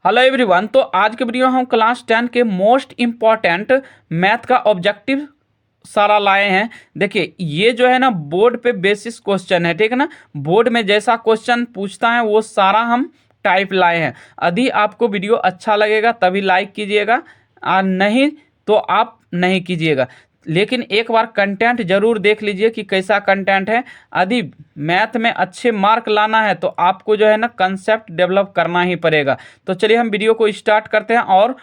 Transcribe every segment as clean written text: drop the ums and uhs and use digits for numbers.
Hello everyone. तो आज के वीडियो में हम क्लास 10 के मोस्ट इम्पॉर्टेंट मैथ का ऑब्जेक्टिव सारा लाए हैं। देखिए ये जो है ना बोर्ड पे बेसिस क्वेश्चन है, ठीक है ना। बोर्ड में जैसा क्वेश्चन पूछता है वो सारा हम टाइप लाए हैं। यदि आपको वीडियो अच्छा लगेगा तभी लाइक कीजिएगा और नहीं तो आप नहीं कीजिएगा। लेकिन एक बार कंटेंट जरूर देख लीजिए कि कैसा कंटेंट है। यदि मैथ में अच्छे मार्क लाना है तो आपको जो है ना कंसेप्ट डेवलप करना ही पड़ेगा। तो चलिए हम वीडियो को स्टार्ट करते हैं और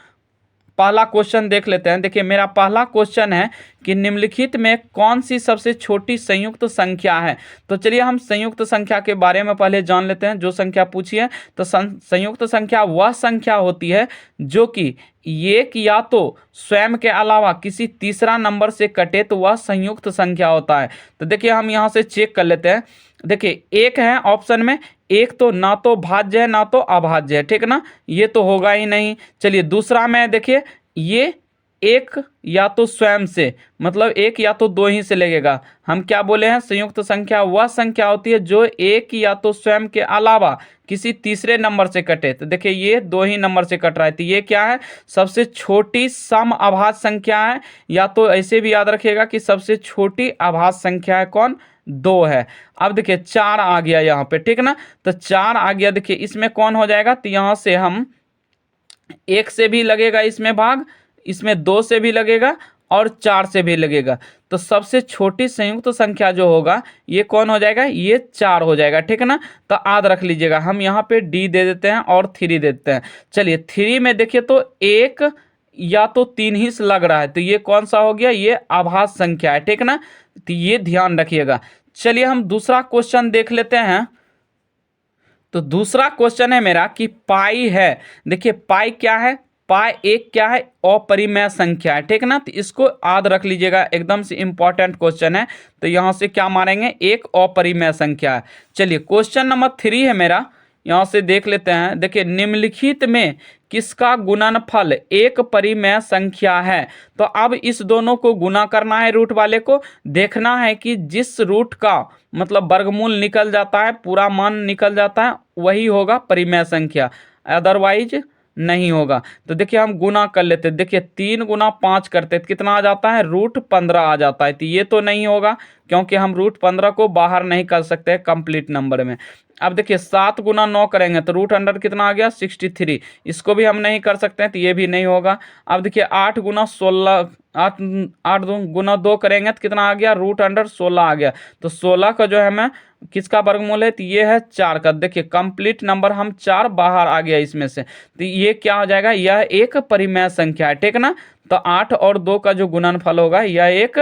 पहला क्वेश्चन देख लेते हैं। देखिए मेरा पहला क्वेश्चन है कि निम्नलिखित में कौन सी सबसे छोटी संयुक्त संख्या है। तो चलिए हम संयुक्त संख्या के बारे में पहले जान लेते हैं। जो संख्या पूछी है तो संयुक्त संख्या वह संख्या होती है जो कि एक या तो स्वयं के अलावा किसी तीसरा नंबर से कटे तो वह संयुक्त संख्या होता है। तो देखिए हम यहाँ से चेक कर लेते हैं। देखिए एक है ऑप्शन में, एक तो ना तो भाज्य है ना तो अभाज्य है, ठीक है ना, ये तो होगा ही नहीं। चलिए दूसरा में देखिए ये एक या तो स्वयं से, मतलब एक या तो दो ही से लगेगा। हम क्या बोले हैं, संयुक्त संख्या वह संख्या होती है जो एक या तो स्वयं के अलावा किसी तीसरे नंबर से कटे। तो देखिए ये दो ही नंबर से कट रहा है तो ये क्या है, सबसे छोटी सम अभाज्य संख्या है। या तो ऐसे भी याद रखिएगा कि सबसे छोटी अभाज्य संख्या है कौन, दो है। अब देखिए चार आ गया यहाँ पे, ठीक ना। तो चार आ गया, देखिए इसमें कौन हो जाएगा, तो यहाँ से हम एक से भी लगेगा इसमें भाग, इसमें दो से भी लगेगा और चार से भी लगेगा। तो सबसे छोटी संयुक्त संख्या जो होगा ये कौन हो जाएगा, ये चार हो जाएगा, ठीक है ना। तो याद रख लीजिएगा, हम यहाँ पे डी दे देते हैं और थ्री दे देते हैं। चलिए थ्री में देखिए तो एक या तो तीन ही से लग रहा है तो ये कौन सा हो गया, ये आभाज्य संख्या है, ठीक है ना। तो ये ध्यान रखिएगा। चलिए हम दूसरा क्वेश्चन देख लेते हैं। तो दूसरा क्वेश्चन है मेरा कि पाई है। देखिए पाई क्या है, पाई एक क्या है, अपरिमेय संख्या है, ठीक है ना। तो इसको याद रख लीजिएगा, एकदम से इंपॉर्टेंट क्वेश्चन है। तो यहां से क्या मारेंगे, एक अपरिमेय संख्या है। चलिए क्वेश्चन नंबर 3 है मेरा, यहां से देख लेते हैं। देखिए निम्नलिखित में किसका गुणनफल एक परिमेय संख्या है। तो अब इस दोनों को गुना करना है, रूट वाले को देखना है कि जिस रूट का मतलब वर्गमूल निकल जाता है, पूरा मान निकल जाता है, वही होगा परिमेय संख्या, अदरवाइज नहीं होगा। तो देखिए हम गुना कर लेते हैं। देखिए 3 × 5 करते तो कितना आ जाता है, √15 आ जाता है। तो ये तो नहीं होगा क्योंकि हम √15 को बाहर नहीं कर सकते कंप्लीट नंबर में। अब देखिए 7 × 9 करेंगे तो √100 कितना आ गया, 63। इसको भी हम नहीं कर सकते हैं तो ये भी नहीं होगा। अब देखिए 8 × 16, 8 × 2 करेंगे तो कितना आ गया, √16 आ गया। तो 16 का जो है हमें किसका वर्गमूल है, तो ये है 4 का। देखिए कंप्लीट नंबर हम 4 बाहर आ गया इसमें से। तो ये क्या हो जाएगा, यह एक परिमेय संख्या है, ठीक ना। तो 8 और 2 का जो गुणनफल होगा यह एक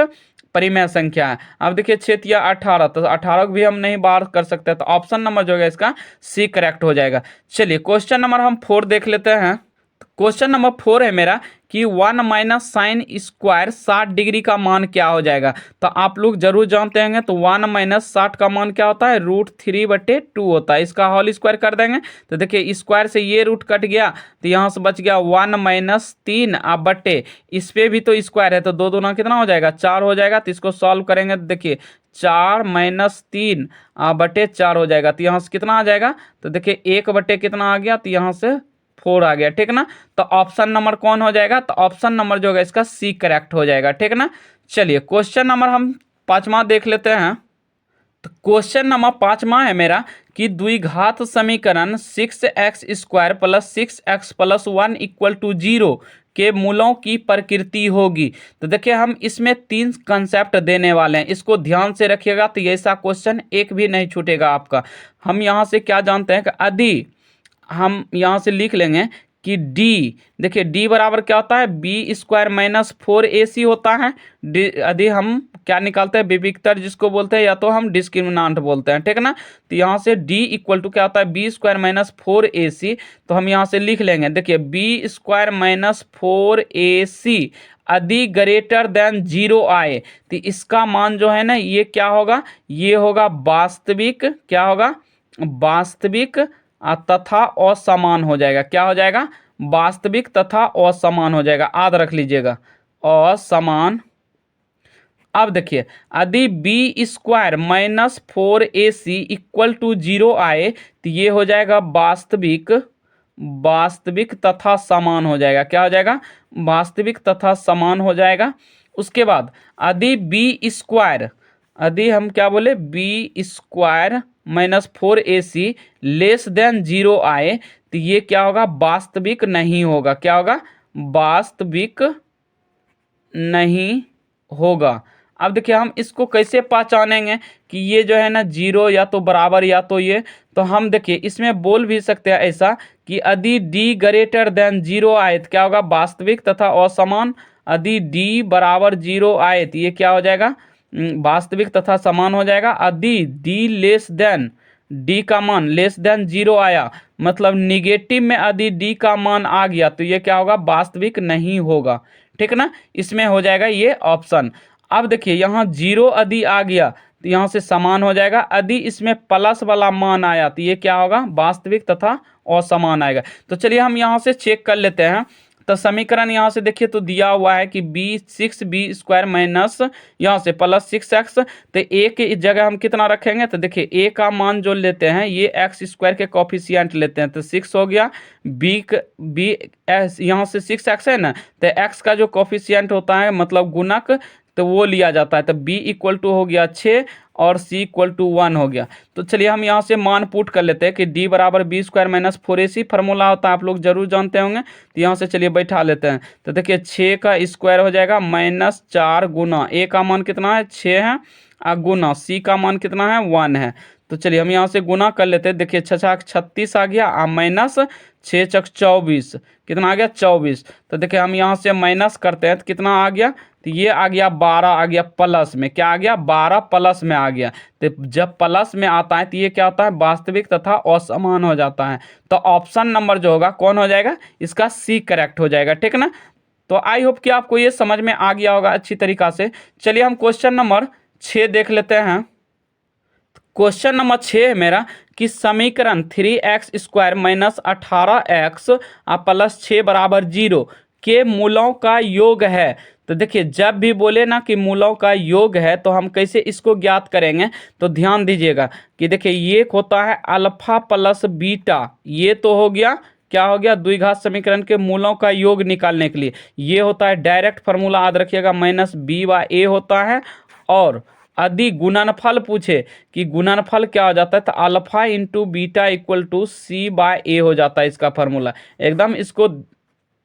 परिमेय संख्या है। अब देखिए 6 या 18, तो 18 को भी हम नहीं बाहर कर सकते। तो ऑप्शन नंबर जो है इसका सी करेक्ट हो जाएगा। चलिए क्वेश्चन नंबर हम 4 देख लेते हैं। क्वेश्चन नंबर 4 है मेरा कि 1 - साइन स्क्वायर 60 डिग्री का मान क्या हो जाएगा। तो आप लोग जरूर जानते होंगे, तो 1 - 60 का मान क्या होता है, √3/2 होता है। इसका होल स्क्वायर कर देंगे तो देखिए स्क्वायर से ये रूट कट गया तो यहाँ से बच गया 1 - 3 बटे, इस पे भी तो स्क्वायर है तो दो दूना कितना हो जाएगा, 4 हो जाएगा। तो इसको सॉल्व करेंगे तो देखिए 4 - 3 बटे 4 हो जाएगा। तो यहाँ से कितना आ जाएगा, तो देखिए 1 बटे कितना आ गया, तो यहाँ से 4 आ गया, ठीक ना। तो ऑप्शन नंबर कौन हो जाएगा, तो ऑप्शन नंबर जो होगा इसका सी करेक्ट हो जाएगा, ठीक ना। चलिए क्वेश्चन नंबर हम 5वां देख लेते हैं। तो क्वेश्चन नंबर 5वां है मेरा कि द्विघात समीकरण 6x² + 6x + 1 = 0 के मूलों की प्रकृति होगी। तो देखिए हम इसमें 3 कंसेप्ट देने वाले हैं, इसको ध्यान से रखिएगा। तो ऐसा क्वेश्चन एक भी नहीं छूटेगा आपका। हम यहाँ से क्या जानते हैं कि यदि हम यहाँ से लिख लेंगे कि डी, देखिए डी बराबर क्या होता है, b² - 4ac होता है। यदि हम क्या निकालते हैं, विविक्तर जिसको बोलते हैं, या तो हम डिस्क्रिमिनांट बोलते हैं, ठीक है ना। तो यहाँ से d = क्या होता है, b² - 4ac। तो हम यहाँ से लिख लेंगे, देखिए b² - 4ac यदि ग्रेटर देन 0 आए तो इसका मान जो है ना ये क्या होगा, ये होगा वास्तविक, क्या होगा, वास्तविक तथा असमान हो जाएगा। क्या हो जाएगा, वास्तविक तथा असमान हो जाएगा, याद रख लीजिएगा, असमान। अब देखिए यदि b² - 4ac = 0 आए तो ये हो जाएगा वास्तविक वास्तविक तथा समान हो जाएगा। क्या हो जाएगा? वास्तविक तथा समान हो जाएगा। उसके बाद यदि बी स्क्वायर, यदि हम क्या बोले, b square minus 4ac less than 0 आए तो ये क्या होगा? वास्तविक नहीं होगा। क्या होगा? वास्तविक नहीं होगा। अब देखिए हम इसको कैसे पहचानेंगे कि ये जो है ना जीरो या तो बराबर या तो ये, तो हम देखिए इसमें बोल भी सकते हैं ऐसा कि यदि डी ग्रेटर देन 0 आए तो क्या होगा? वास्तविक तथा असमान। यदि डी बराबर 0 आए तो ये क्या हो जाएगा? वास्तविक तथा समान हो जाएगा। यदि डी लेस देन, डी का मान लेस देन 0 आया, मतलब निगेटिव में यदि डी का मान आ गया तो ये क्या होगा? वास्तविक नहीं होगा। ठीक ना? इसमें हो जाएगा ये ऑप्शन। अब देखिए यहाँ 0 यदि आ गया तो यहाँ से समान हो जाएगा। यदि इसमें प्लस वाला मान आया तो ये क्या होगा? वास्तविक तथा असमान आएगा। तो चलिए हम यहाँ से चेक कर लेते हैं। तो समीकरण यहाँ से देखिए तो दिया हुआ है कि b6b² माइनस यहाँ से प्लस 6x, तो a के जगह हम कितना रखेंगे? तो देखिए a का मान जो लेते हैं ये x² के कॉफिशिएंट लेते हैं तो 6 हो गया। b यहाँ से 6x है ना, तो x का जो कॉफिशिएंट होता है मतलब गुणक, तो वो लिया जाता है। तो b इक्वल टू हो गया 6 और c इक्वल टू 1 हो गया। तो चलिए हम यहाँ से मान पुट कर लेते हैं कि d बराबर b² माइनस 4ac फार्मूला होता है, आप लोग जरूर जानते होंगे। तो यहाँ से चलिए बैठा लेते हैं। तो देखिए 6 का स्क्वायर हो जाएगा माइनस 4 गुना a का मान कितना है? 6 है, और गुना c का मान कितना है? 1 है। तो चलिए हम यहाँ से गुना कर लेते हैं। देखिए 6 छक 36 आ गया, और माइनस 6 छक 24, कितना आ गया? 24। तो देखिए हम यहाँ से माइनस करते हैं तो कितना आ गया? तो ये आ गया 12 आ गया प्लस में। क्या आ गया? 12 प्लस में आ गया। तो जब प्लस में आता है तो ये क्या होता है? वास्तविक तथा असमान हो जाता है। तो ऑप्शन नंबर जो होगा कौन हो जाएगा? इसका सी करेक्ट हो जाएगा। ठीक ना? तो आई होप कि आपको ये समझ में आ गया होगा अच्छी तरीका से। चलिए हम क्वेश्चन नंबर 6 देख लेते हैं। क्वेश्चन नंबर 6 है मेरा कि समीकरण 3x² माइनस 18x प्लस 6 बराबर 0 के मूलों का योग है। तो देखिए जब भी बोले ना कि मूलों का योग है तो हम कैसे इसको ज्ञात करेंगे? तो ध्यान दीजिएगा कि देखिए ये होता है अल्फा प्लस बीटा। ये तो हो गया, क्या हो गया? द्विघात समीकरण के मूलों का योग निकालने के लिए ये होता है डायरेक्ट फार्मूला, याद रखिएगा, माइनस b/a होता है। और यदि गुणनफल पूछे कि गुणनफल क्या हो जाता है, तो alpha into beta equal to c/a हो जाता है इसका फार्मूला। एकदम इसको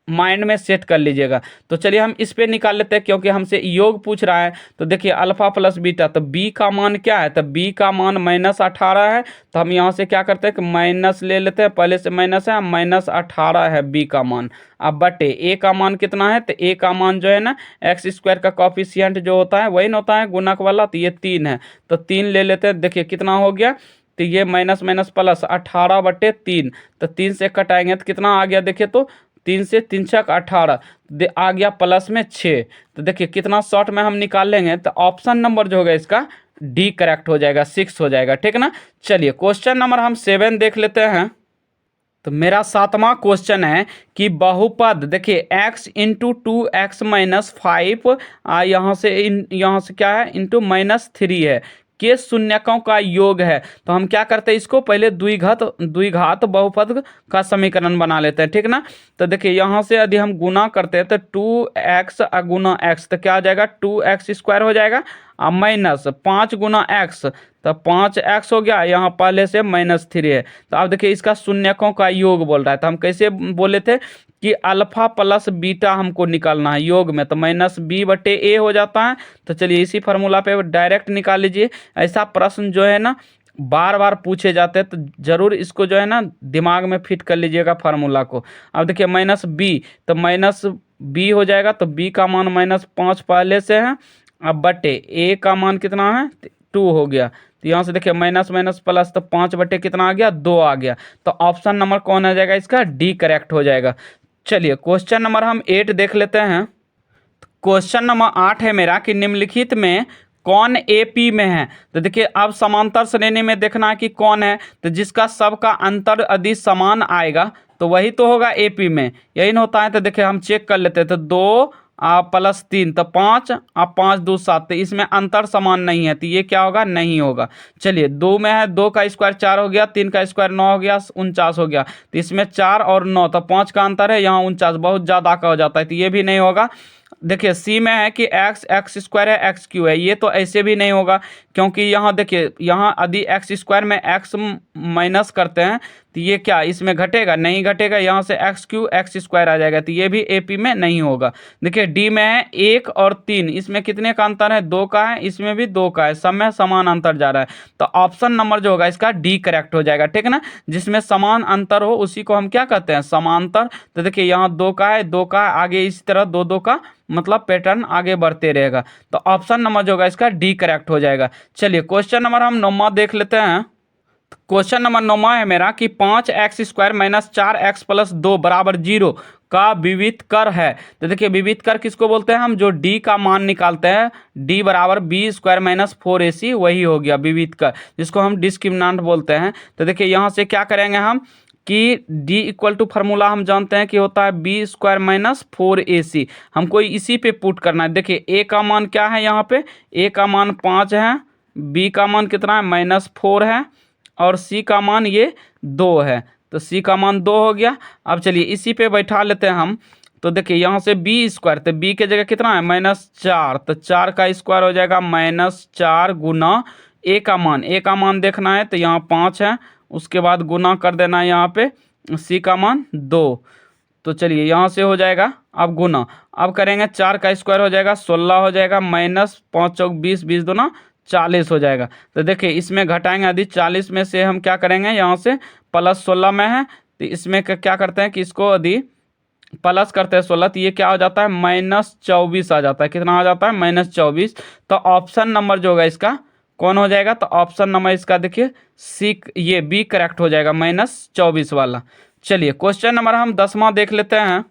माइंड में सेट कर लीजिएगा। तो चलिए हम इस पे निकाल लेते हैं क्योंकि हमसे योग पूछ रहा है। तो देखिए अल्फा प्लस बीटा, तो b का मान क्या है? तो b का मान माइनस 18 है। तो हम यहाँ से क्या करते हैं कि माइनस ले लेते हैं, पहले से माइनस है, माइनस 18 है b का मान। अब बटे a का मान कितना है? तो a का मान जो है ना x² का कॉफिशिएंट जो होता है वही ना होता है गुणक वाला, तो ये 3 है। तो 3 ले लेते हैं। देखिए कितना हो गया? तो ये माइनस माइनस प्लस 18/3, तो 3 से कटाएंगे तो कितना आ गया? देखिए तो 3 से 3 छक 18 आ गया प्लस में 6। तो देखिए कितना शॉर्ट में हम निकाल लेंगे, तो ऑप्शन नंबर जो होगा इसका डी करेक्ट हो जाएगा, 6 हो जाएगा। ठीक ना? चलिए क्वेश्चन नंबर हम 7 देख लेते हैं। तो मेरा 7वां क्वेश्चन है कि बहुपद, देखिए x इंटू 2x माइनस 5 यहाँ से क्या है? इंटू -3 है के शून्यकों का योग है। तो हम क्या करते हैं? इसको पहले द्विघात बहुपद का समीकरण बना लेते हैं। ठीक ना? तो देखिए यहाँ से यदि हम गुना करते हैं तो 2x गुना x, तो क्या हो जाएगा? 2x² हो जाएगा, और माइनस 5 गुना x, तो 5x हो गया। यहाँ पहले से -3 है। तो अब देखिए इसका शून्यकों का योग बोल रहा है। तो हम कैसे बोले थे कि अल्फा प्लस बीटा हमको निकालना है योग में, तो -b/a हो जाता है। तो चलिए इसी फार्मूला पे डायरेक्ट निकाल लीजिए। ऐसा प्रश्न जो है ना बार बार पूछे जाते हैं, तो जरूर इसको जो है ना दिमाग में फिट कर लीजिएगा फार्मूला को। अब देखिए -b, तो -b हो जाएगा। तो b का मान -5 पहले से है, अब बटे a का मान कितना है? 2 हो गया। तो यहाँ से देखिए माइनस माइनस प्लस, तो 5/, कितना आ गया? 2 आ गया। तो ऑप्शन नंबर कौन आ जाएगा? इसका डी करेक्ट हो जाएगा। चलिए क्वेश्चन नंबर हम 8 देख लेते हैं। क्वेश्चन नंबर 8 है मेरा कि निम्नलिखित में कौन एपी में है? तो देखिए अब समांतर श्रेणी में देखना है कि कौन है, तो जिसका सबका अंतर यदि समान आएगा तो वही तो होगा एपी में, यही ना होता है। तो देखिए हम चेक कर लेते हैं। तो 2 प्लस 3 तो 5 आप 5 2 7, तो इसमें अंतर समान नहीं है, तो ये क्या होगा, नहीं होगा। चलिए 2 में है, 2 का स्क्वायर 4 हो गया, 3 का स्क्वायर 9 हो गया, 49 हो गया। तो इसमें 4 और 9 तो 5 का अंतर है, यहाँ 49 बहुत ज़्यादा का हो जाता है, तो ये भी नहीं होगा। देखिए सी में है कि एक्स स्क्वायर है, एक्स क्यू है, ये तो ऐसे भी नहीं होगा, क्योंकि यहाँ देखिए यहाँ यदि एक्स स्क्वायर में एक्स माइनस करते हैं तो ये क्या इसमें घटेगा, नहीं घटेगा, यहाँ से एक्स क्यू एक्स स्क्वायर आ जाएगा, तो ये भी एपी में नहीं होगा। देखिए डी में है 1 और 3, इसमें कितने का अंतर है, 2 का है, इसमें भी 2 का है, सब में समान अंतर जा रहा है, तो ऑप्शन नंबर जो होगा इसका डी करेक्ट हो जाएगा, ठीक है ना। जिसमें समान अंतर हो उसी को हम क्या कहते हैं, समांतर। तो देखिए यहाँ 2 का है, 2 का है, आगे इसी तरह 2 2 का मतलब पैटर्न आगे बढ़ते रहेगा, तो ऑप्शन नंबर जो होगा इसका डी करेक्ट हो जाएगा। चलिए क्वेश्चन नंबर हम 9वां देख लेते हैं। क्वेश्चन नंबर 9वां है मेरा कि 5x square minus 4x plus 2 बराबर 0 का विविध कर है। तो देखिए विविध कर किसको बोलते हैं, हम जो d का मान निकालते हैं, d बराबर बी स्क्वायर माइनस 4ac, वही हो गया विविध कर, जिसको हम डिस्क्रिमिनेंट बोलते हैं। तो देखिए यहाँ से क्या करेंगे हम कि d इक्वल टू फार्मूला हम जानते हैं कि होता है बी स्क्वायर माइनस 4ac, हमको इसी पे पुट करना है। देखिए a का मान क्या है, यहाँ पे a का मान 5 है, b का मान कितना है -4 है, और c का मान ये 2 है, तो c का मान 2 हो गया। अब चलिए इसी पे बैठा लेते हैं हम। तो देखिए यहाँ से बी स्क्वायर, तो b के जगह कितना है -4, तो 4 का स्क्वायर हो जाएगा -4 गुना a का मान देखना है, तो यहाँ 5 है, उसके बाद गुना कर देना है यहाँ पे c का मान 2। तो चलिए यहाँ से हो जाएगा अब गुना, अब करेंगे 4 का स्क्वायर हो जाएगा 16 हो जाएगा, -5 चौक 20, 20 दूना 40 हो जाएगा। तो देखिए इसमें घटाएंगे, यदि 40 में से हम क्या करेंगे, यहाँ से प्लस 16 में है, तो इसमें क्या करते हैं कि इसको यदि प्लस करते हैं 16, तो ये क्या हो जाता है -24 आ जाता है, कितना आ जाता है -24। तो ऑप्शन नंबर जो होगा इसका कौन हो जाएगा, तो ऑप्शन नंबर इसका देखिए सी, ये बी करेक्ट हो जाएगा, -24 वाला। चलिए क्वेश्चन नंबर हम 10वां देख लेते हैं।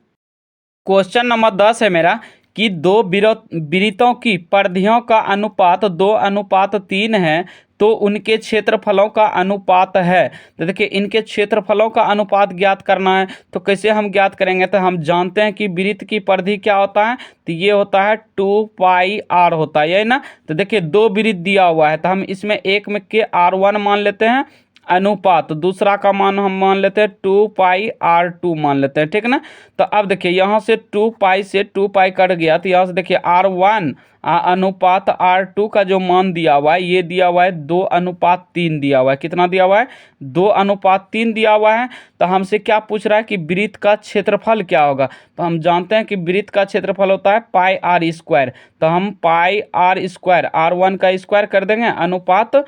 क्वेश्चन नंबर 10 है मेरा कि दो वृत्तों की परिधियों का अनुपात 2:3 है, तो उनके क्षेत्रफलों का अनुपात है। तो देखिए इनके क्षेत्रफलों का अनुपात ज्ञात करना है, तो कैसे हम ज्ञात करेंगे, तो हम जानते हैं कि वृत्त की परिधि क्या होता है, तो ये होता है 2πr होता है, यही ना। तो देखिए दो वृत्त दिया हुआ है, तो हम इसमें एक में के r1 मान लेते हैं अनुपात, दूसरा का मान हम मान लेते हैं 2πr2 मान लेते हैं, ठीक है ना। तो अब देखिए यहाँ से 2π से 2π कट गया, तो यहाँ से देखिए r1 अनुपात r2 का जो मान दिया हुआ है, ये दिया हुआ है 2:3 दिया हुआ है, कितना दिया हुआ है 2:3 दिया हुआ है। तो हमसे क्या पूछ रहा है कि वृत्त का क्षेत्रफल क्या होगा, तो हम जानते हैं कि वृत्त का क्षेत्रफल होता है πr², तो हम πr², r1 का स्क्वायर कर देंगे अनुपात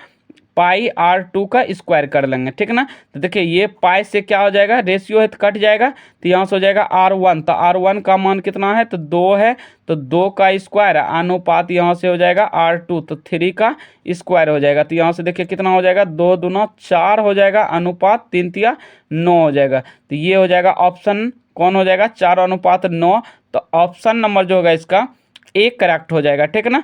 πr2 का स्क्वायर कर लेंगे, ठीक है ना। तो देखिए ये पाई से क्या हो जाएगा, रेशियो है तो कट जाएगा, तो यहाँ से हो जाएगा r1, तो r1 का मान कितना है, तो 2 है, तो 2 का स्क्वायर अनुपात यहाँ से हो जाएगा r2, तो 3 का स्क्वायर हो जाएगा। तो यहाँ से देखिए कितना हो जाएगा, 2 दूना 4 हो जाएगा, अनुपात 3 तिया 9 हो जाएगा। तो ये हो जाएगा ऑप्शन कौन हो जाएगा, 4:9। तो ऑप्शन नंबर जो होगा इसका एक करेक्ट हो जाएगा, ठीक है ना।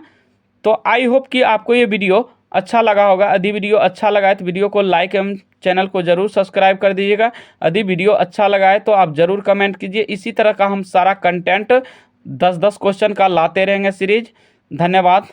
तो आई होप कि आपको ये वीडियो अच्छा लगा होगा। यदि वीडियो अच्छा लगा है तो वीडियो को लाइक एवं चैनल को जरूर सब्सक्राइब कर दीजिएगा। यदि वीडियो अच्छा लगा है तो आप जरूर कमेंट कीजिए। इसी तरह का हम सारा कंटेंट 10-10 क्वेश्चन का लाते रहेंगे सीरीज। धन्यवाद।